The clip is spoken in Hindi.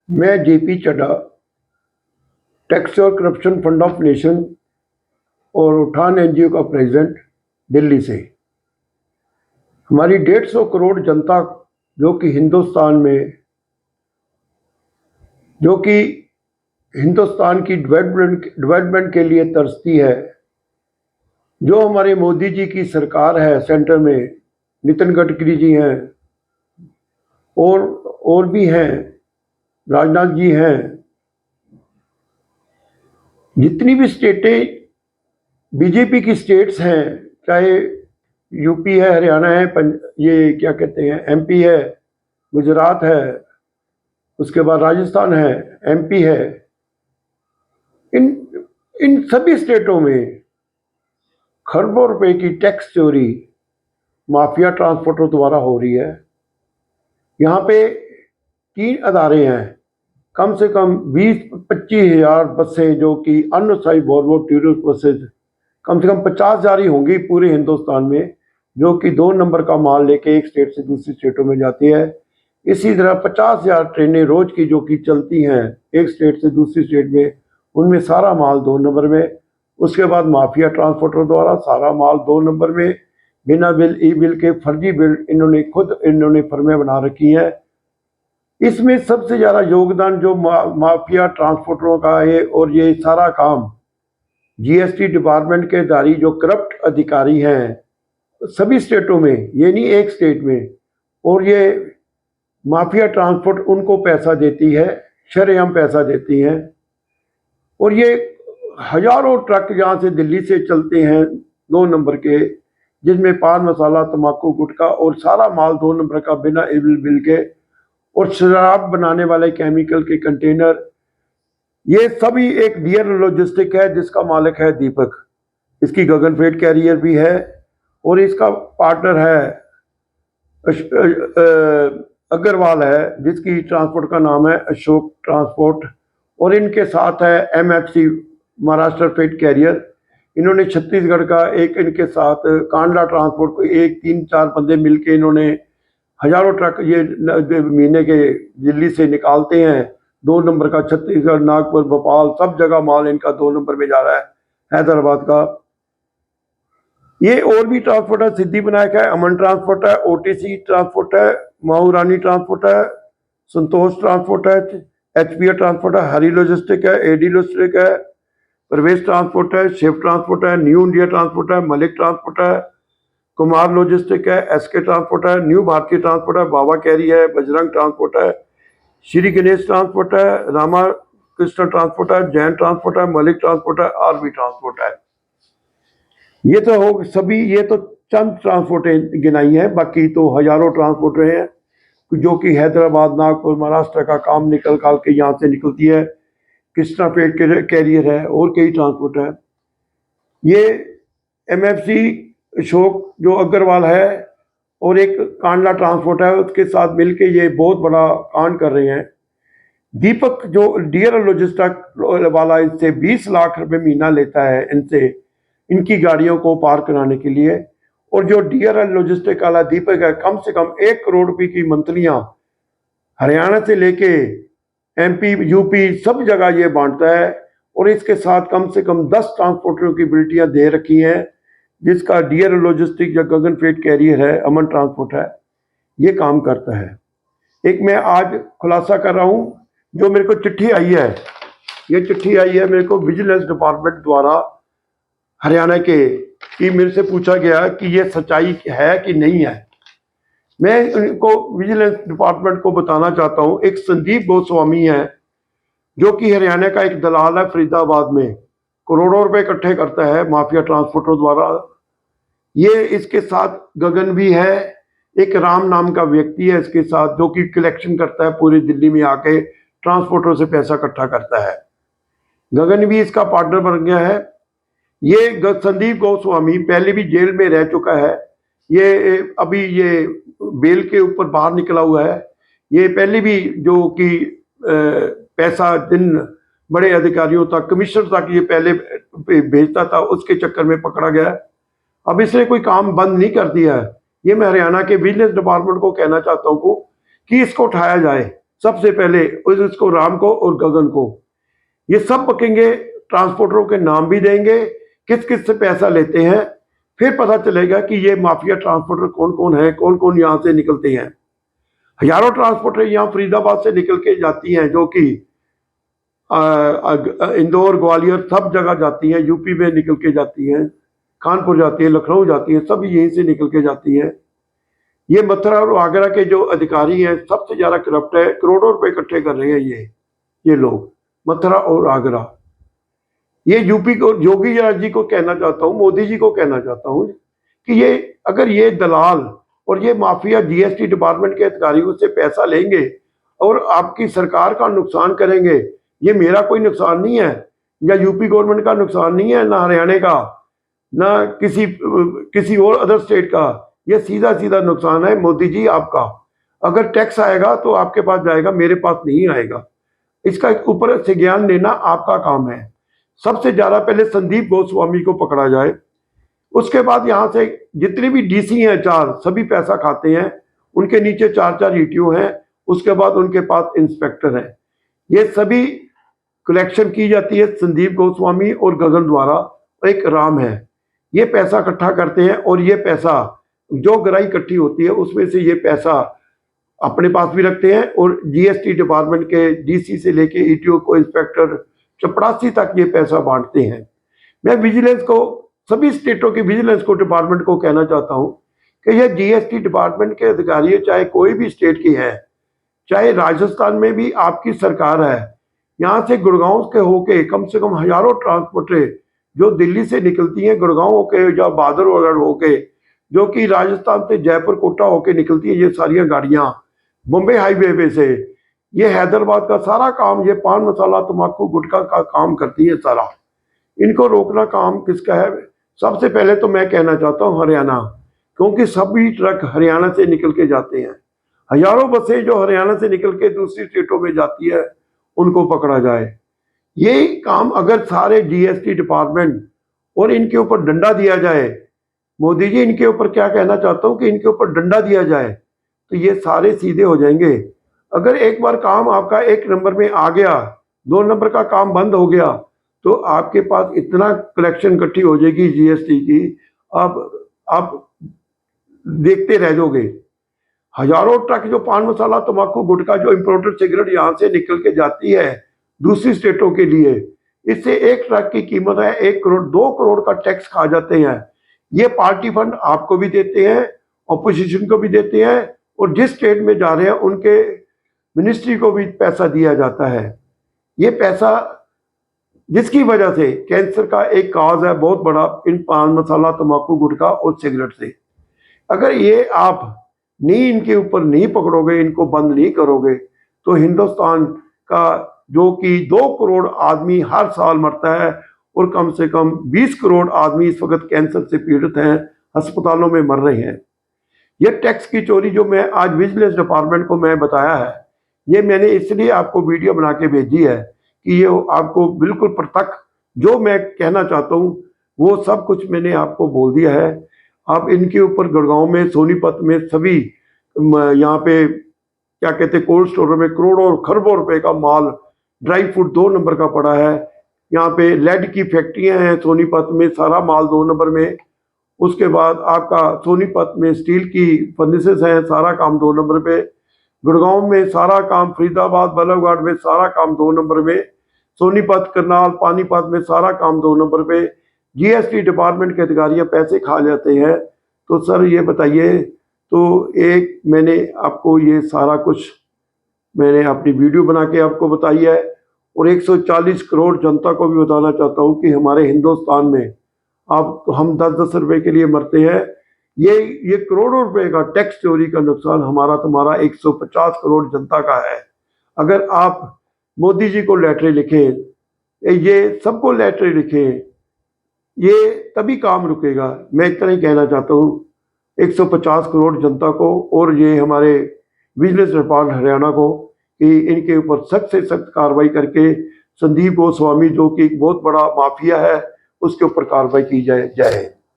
मैं जेपी चड्ढा, टैक्स और करप्शन फंड ऑफ नेशन और उठान एनजीओ का प्रेसिडेंट, दिल्ली से। हमारी 150 करोड़ जनता जो कि हिंदुस्तान की डेवलपमेंट के लिए तरसती है, जो हमारे मोदी जी की सरकार है सेंटर में, नितिन गडकरी जी हैं और भी हैं, राजनाथ जी हैं। जितनी भी स्टेटें बीजेपी की स्टेट्स हैं, चाहे यूपी है, हरियाणा है, ये क्या कहते हैं, एमपी है, गुजरात है, उसके बाद राजस्थान है, एमपी है, इन इन सभी स्टेटों में खरबों रुपए की टैक्स चोरी माफिया ट्रांसपोर्टर द्वारा हो रही है। यहाँ पे 3 अदारे हैं, कम से कम 20-25 हजार बसें जो कि अनसाई वॉल्वो टूरिस्ट बसेज, कम से कम 50,000 ही होंगी पूरे हिंदुस्तान में, जो कि 2 नंबर का माल लेके एक स्टेट से दूसरी स्टेटों में जाती है। इसी तरह 50,000 ट्रेनें रोज की जो कि चलती हैं एक स्टेट से दूसरी स्टेट में, उनमें सारा माल 2 नंबर में। उसके बाद माफिया ट्रांसपोर्टर द्वारा सारा माल 2 नंबर में, बिना बिल, ई बिल के फर्जी बिल इन्होंने फर्में बना रखी हैं। इसमें सबसे ज़्यादा योगदान जो माफिया ट्रांसपोर्टरों का है, और ये सारा काम जीएसटी डिपार्टमेंट के दारी जो करप्ट अधिकारी हैं सभी स्टेटों में, ये नहीं एक स्टेट में, और ये माफिया ट्रांसपोर्ट उनको पैसा देती है, शरेआम पैसा देती हैं। और ये हजारों ट्रक यहाँ से दिल्ली से चलते हैं 2 नंबर के, जिसमें पान मसाला, तम्बाकू, गुटखा और सारा माल 2 नंबर का बिना बिल के, और शराब बनाने वाले केमिकल के कंटेनर। ये सभी एक डियर लॉजिस्टिक है जिसका मालिक है दीपक, इसकी गगन फ्रेट कैरियर भी है, और इसका पार्टनर है अग्रवाल है, जिसकी ट्रांसपोर्ट का नाम है अशोक ट्रांसपोर्ट, और इनके साथ है एमएफसी महाराष्ट्र फ्रेट कैरियर। इन्होंने छत्तीसगढ़ का एक, इनके साथ कांडला ट्रांसपोर्ट को 1-3-4 बंदे मिलके इन्होंने हजारों ट्रक ये महीने के दिल्ली से निकालते हैं। 2 नंबर का छत्तीसगढ़, नागपुर, भोपाल, सब जगह माल इनका 2 नंबर में जा रहा है, हैदराबाद का। ये और भी ट्रांसपोर्ट है, सिद्धि विनायक है, अमन ट्रांसपोर्ट है, ओटीसी ट्रांसपोर्ट है, माहूरानी ट्रांसपोर्ट है, संतोष ट्रांसपोर्ट है, एचपीआर ट्रांसपोर्ट है, हरी लॉजिस्टिक है, एडी लॉजिस्टिक है, प्रवेश ट्रांसपोर्ट है, शिव ट्रांसपोर्ट है, न्यू इंडिया ट्रांसपोर्ट है, मलिक ट्रांसपोर्ट है, कुमार लॉजिस्टिक है, एसके ट्रांसपोर्ट है, न्यू भारतीय ट्रांसपोर्ट है, बाबा कैरी है, बजरंग ट्रांसपोर्ट है, श्री गणेश ट्रांसपोर्ट है, रामा कृष्ण ट्रांसपोर्ट है, जैन ट्रांसपोर्ट है, मलिक ट्रांसपोर्ट है, आरबी ट्रांसपोर्ट है। ये तो हो सभी, ये तो चंद ट्रांसपोर्टें गिनाई हैं, बाकी तो हजारों ट्रांसपोर्ट हैं जो कि हैदराबाद, नागपुर, महाराष्ट्र का काम निकल के यहाँ से निकलती है। कृष्णा फ्रेट कैरियर है, और कई ट्रांसपोर्ट है। ये एमएफसी अशोक जो अग्रवाल है, और एक कांडला ट्रांसपोर्ट है, उसके साथ मिलके ये बहुत बड़ा कांड कर रहे हैं। दीपक जो डियर लॉजिस्टिक वाला, इससे 20 लाख रुपए महीना लेता है इनसे, इनकी गाड़ियों को पार कराने के लिए। और जो डीआरएल लॉजिस्टिक वाला दीपक है, कम से कम 1 करोड़ रुपए की मंथलियां हरियाणा से लेके एमपी, यूपी, सब जगह ये बांटता है। और इसके साथ कम से कम 10 ट्रांसपोर्टरों की बिल्टियां दे रखी हैं, जिसका डीआरएल लॉजिस्टिक या गगन फ्रेट कैरियर है, अमन ट्रांसपोर्ट है, ये काम करता है। एक मैं आज खुलासा कर रहा हूं, जो मेरे को चिट्ठी आई है, ये चिट्ठी आई है मेरे को विजिलेंस डिपार्टमेंट द्वारा हरियाणा के, कि मेरे से पूछा गया कि ये सच्चाई है कि नहीं है। मैं इनको विजिलेंस डिपार्टमेंट को बताना चाहता हूं। एक संदीप गोस्वामी है, जो कि हरियाणा का एक दलाल है फरीदाबाद में, करोड़ों रुपए इकट्ठे करता है माफिया ट्रांसपोर्टर द्वारा। ये इसके साथ गगन भी है, एक राम नाम का व्यक्ति है इसके साथ, जो कि कलेक्शन करता है पूरी दिल्ली में आके, ट्रांसपोर्टर से पैसा इकट्ठा करता है। गगन भी इसका पार्टनर बन गया है। ये संदीप गोस्वामी पहले भी जेल में रह चुका है, ये अभी ये बेल के ऊपर बाहर निकला हुआ है। ये पहले भी जो कि पैसा जिन बड़े अधिकारियों तक, कमिश्नर तक ये पहले भेजता था, उसके चक्कर में पकड़ा गया। अब इसने कोई काम बंद नहीं कर दिया है। ये मैं हरियाणा के विजिलेंस डिपार्टमेंट को कहना चाहता हूँ कि इसको उठाया जाए, सबसे पहले इसको राम को और गगन को, ये सब पकेंगे, ट्रांसपोर्टरों के नाम भी देंगे, किस किस से पैसा लेते हैं, फिर पता चलेगा कि ये माफिया ट्रांसपोर्टर कौन कौन है, कौन कौन यहाँ से निकलते हैं। हजारों ट्रांसपोर्टर यहाँ फरीदाबाद से निकल के जाती हैं, जो कि इंदौर, ग्वालियर सब जगह जाती हैं, यूपी में निकल के जाती हैं, कानपुर जाती है, लखनऊ जाती है, सब यहीं से निकल के जाती हैं। ये मथुरा और आगरा के जो अधिकारी हैं सबसे ज्यादा करप्ट है, करोड़ों रुपए इकट्ठे कर रहे हैं ये लोग, मथुरा और आगरा। ये यूपी को, योगी जी को कहना चाहता हूँ, मोदी जी को कहना चाहता हूँ कि ये अगर ये दलाल और ये माफिया जीएसटी डिपार्टमेंट के अधिकारियों से पैसा लेंगे और आपकी सरकार का नुकसान करेंगे, ये मेरा कोई नुकसान नहीं है, या यूपी गवर्नमेंट का नुकसान नहीं है, ना हरियाणा का, ना किसी और अदर स्टेट का, ये सीधा सीधा नुकसान है मोदी जी आपका। अगर टैक्स आएगा तो आपके पास जाएगा, मेरे पास नहीं आएगा। इसका ऊपर से ज्ञान लेना आपका काम है। सबसे ज्यादा पहले संदीप गोस्वामी को पकड़ा जाए, उसके बाद यहाँ से जितने भी डीसी हैं 4, सभी पैसा खाते हैं, उनके नीचे 4-4 ईटीओ हैं, उसके बाद उनके पास इंस्पेक्टर है। ये सभी कलेक्शन की जाती है संदीप गोस्वामी और गगन द्वारा, एक राम है, ये पैसा इकट्ठा करते हैं और ये पैसा जो गराई इकट्ठी होती है उसमें से ये पैसा अपने पास भी रखते हैं और जीएसटी डिपार्टमेंट के डीसी से लेके ईटीओ को, इंस्पेक्टर, चपरासी तक ये पैसा बांटते हैं। मैं विजिलेंस को, सभी स्टेटों की विजिलेंस को, डिपार्टमेंट को कहना चाहता हूं कि यह जीएसटी डिपार्टमेंट के अधिकारी, चाहे कोई भी स्टेट की है, चाहे राजस्थान में भी आपकी सरकार है, यहाँ से गुड़गांव के होके कम से कम हजारों ट्रांसपोर्टर जो दिल्ली से निकलती हैं, गुड़गांव होके या बहादुरगढ़ होके, जो कि राजस्थान से जयपुर कोटा होके निकलती है, ये सारी गाड़ियां बॉम्बे हाईवे पे से, ये हैदराबाद का सारा काम, ये पान मसाला, तम्बाकू, गुटखा का काम करती है सारा। इनको रोकना काम किसका है? सबसे पहले तो मैं कहना चाहता हूँ हरियाणा, क्योंकि सभी ट्रक हरियाणा से निकल के जाते हैं। हजारों बसें जो हरियाणा से निकल के दूसरी स्टेटों में जाती है, उनको पकड़ा जाए। ये काम अगर सारे जीएसटी डिपार्टमेंट और इनके ऊपर डंडा दिया जाए, मोदी जी इनके ऊपर क्या कहना चाहता हूँ कि इनके ऊपर डंडा दिया जाए, तो ये सारे सीधे हो जाएंगे। अगर एक बार काम आपका 1 नंबर में आ गया, 2 नंबर का काम बंद हो गया, तो आपके पास इतना कलेक्शन इकट्ठी हो जाएगी जीएसटी की, आप देखते रह जाओगे। हजारों ट्रक जो पान मसाला, तम्बाकू, गुटखा, जो इम्पोर्टेड सिगरेट यहाँ से निकल के जाती है दूसरी स्टेटों के लिए, इससे एक ट्रक की कीमत है 1 करोड़, 2 करोड़ का टैक्स खा जाते हैं। ये पार्टी फंड आपको भी देते हैं, ऑपोजिशन को भी देते हैं, और जिस स्टेट में जा रहे हैं उनके मिनिस्ट्री को भी पैसा दिया जाता है। ये पैसा जिसकी वजह से कैंसर का एक काज है बहुत बड़ा, इन पान मसाला, तम्बाकू, गुटखा और सिगरेट से। अगर ये आप नहीं इनके ऊपर नहीं पकड़ोगे, इनको बंद नहीं करोगे, तो हिंदुस्तान का जो कि 2 करोड़ आदमी हर साल मरता है और कम से कम 20 करोड़ आदमी इस वक्त कैंसर से पीड़ित हैं, अस्पतालों में मर रहे हैं। ये टैक्स की चोरी जो मैं आज विजिलेंस डिपार्टमेंट को मैं बताया है, ये मैंने इसलिए आपको वीडियो बना के भेजी है कि ये आपको बिल्कुल प्रत्यक्ष जो मैं कहना चाहता हूँ वो सब कुछ मैंने आपको बोल दिया है। आप इनके ऊपर गुड़गांव में, सोनीपत में, सभी यहाँ पे क्या कहते हैं, कोल्ड स्टोर में करोड़ों खरबों रुपए का माल, ड्राई फ्रूट 2 नंबर का पड़ा है। यहाँ पे लेड की फैक्ट्रियां हैं सोनीपत में, सारा माल 2 नंबर में। उसके बाद आपका सोनीपत में स्टील की फर्नेसेस हैं, सारा काम 2 नंबर पे। गुड़गांव में सारा काम, फरीदाबाद, बल्लभगढ़ में सारा काम 2 नंबर में। सोनीपत, करनाल, पानीपत में सारा काम 2 नंबर पे। जीएसटी डिपार्टमेंट के अधिकारियां पैसे खा जाते हैं। तो सर ये बताइए, तो एक मैंने आपको ये सारा कुछ मैंने अपनी वीडियो बना के आपको बताई है, और 140 करोड़ जनता को भी बताना चाहता हूँ कि हमारे हिंदुस्तान में आप हम 10-10 रुपए के लिए मरते हैं। ये करोड़ों रुपए का टैक्स चोरी का नुकसान हमारा तुम्हारा 150 करोड़ जनता का है। अगर आप मोदी जी को लेटर लिखें, ये सबको लेटर लिखें, ये तभी काम रुकेगा। मैं इतना ही कहना चाहता हूँ 150 करोड़ जनता को और ये हमारे विजिलेंस डिपार्टमेंट हरियाणा को कि इनके ऊपर सख्त से सख्त कार्रवाई करके संदीप गोस्वामी जो कि एक बहुत बड़ा माफिया है, उसके ऊपर कार्रवाई की जाए। जय हिंद।